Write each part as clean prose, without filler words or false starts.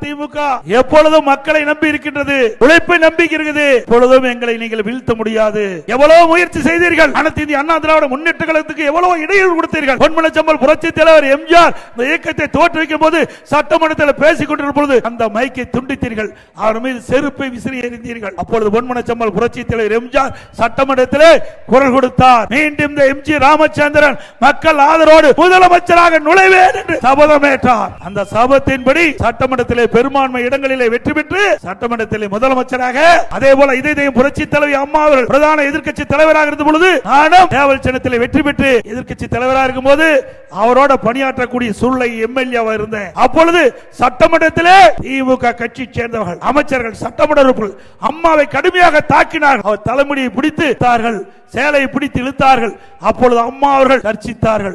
திமுக எப்பொழுதும் மக்களை நம்பி இருக்கின்றது, உழைப்பை நம்பி இருக்கிறது. எப்பொழுதும் எங்களை நீங்கள் வீழ்த்த முடியாது. எவ்வளவு முயற்சி செய்தீர்கள், அனைத்து இந்திய அண்ணா திராவிட முன்னேற்ற கழகத்துக்கு எவ்வளவு இடையூறு கொடுத்தீர்கள். பொன்மனச்செம்மல் புரட்சி தலைவர் எம்ஜிஆர் இந்த இயக்கத்தை தோற்றுவிக்கும் போது சட்டமன்றத்தில் பேசிக் கொண்டிருந்த பொழுது அந்த மைக்கை துண்டித்தீர்கள், அவர் மீது செருப்பை விசிறி எறிந்தீர்கள். அப்பொழுது பொன்மனச்செம்மல் புரட்சி தலைவர் எம்ஜிஆர் சட்டமன்றத்திலே குரல் கொடுத்தார். மீண்டும் இந்த எம் ஜி ராமச்சந்திரன் மக்கள் ஆதரவோடு முதலமைச்சராக நுழைவேன் என்று சபதமேற்றார். அந்த சபதத்தின்படி சட்டமன்றத்திலே பெரும்பான்மை இடங்களிலே வெற்றி பெற்று சட்டமன்றத்திலே முதலமைச்சராக, அதே போல இதயம் புரட்சி தலைவி அம்மா அவர்கள் பிரதான எதிர்க்கட்சி தலைவராக இருந்த பொழுது நானும் தேவல் சின்னத்திலே வெற்றி பெற்று எதிர்க்கட்சி தலைவராக இருக்கும் போது அவரோட பணியாற்றக்கூடிய சூழ்நிலை எம்எல்ஏவா இருந்தேன். அப்பொழுது சட்டமன்றத்திலே திமுக கட்சி சேர்ந்தவர்கள் அமைச்சர்கள் சட்டமன்ற உறுப்பினர்கள் அம்மாவை கடுமையாக தாக்கினார்கள். அவர் தலைமுடியை பிடித்து சேலையை பிடித்து இழுத்தார்கள். அப்பொழுது அம்மா அவர்கள் கர்ச்சித்தார்கள்.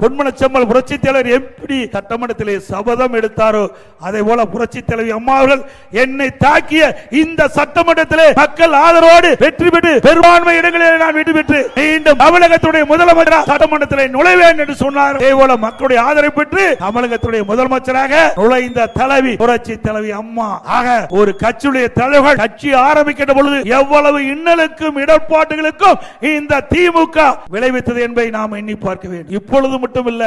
பொன்மனச்செம்மல் புரட்சி தலைவர் எப்படி சட்டமன்றத்திலே சபதம் எடுத்தாரோ அதே போல புரட்சி தலைவி அம்மா அவர்கள் என்னை தாக்கிய இந்த சட்டமன்றத்திலே மக்கள் ஆதரவோடு வெற்றி பெற்று பெரும்பான்மை இடங்களில் நான் வெற்றி பெற்று மீண்டும் தமிழகத்துடைய முதலமைச்சராக சட்டமன்றத்திலே நுழைவேன் என்று சொன்னார். அதே போல மக்களுடைய ஆதரவை பெற்று தமிழகத்துடைய முதலமைச்சராக நுழைந்த தலைவி புரட்சி தலைவி அம்மா. ஆக ஒரு கட்சியுடைய தலைவர்கள் கட்சி ஆரம்பிக்கின்ற பொழுது எவ்வளவு இன்னலுக்கும் இடர்பாட்டுகளுக்கும் இந்த திமுக விளைவித்தது என்பதை நாம் எண்ணி பார்க்க வேண்டும். இப்பொழுது மட்டுமில்ல,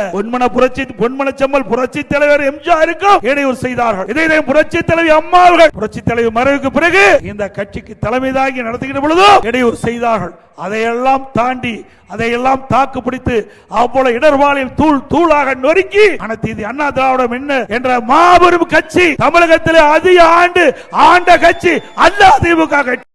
பொன்மனச்செம்மல் புரட்சி தலைவர் எம்ஜிஆருக்கும் இடையூறு செய்தார்கள். இதை புரட்சி தலைவி அம்மா அவர்கள் புரட்சி தலைவி மறைவுக்கு பிறகு இந்த கட்சிக்கு தலைமை தாங்கி நடத்துகிற பொழுது இடையூறு செய்தார்கள். அதையெல்லாம் தாண்டி அதையெல்லாம் தாக்கு பிடித்து அவ்வளவு இடர்பாலில் தூளாக நொறுக்கி அனைத்து இந்திய அண்ணா திராவிடம் என்ன என்ற மாபெரும் கட்சி தமிழகத்திலே அதிக ஆண்டு ஆண்ட கட்சி அல்ல திமுக கட்சி.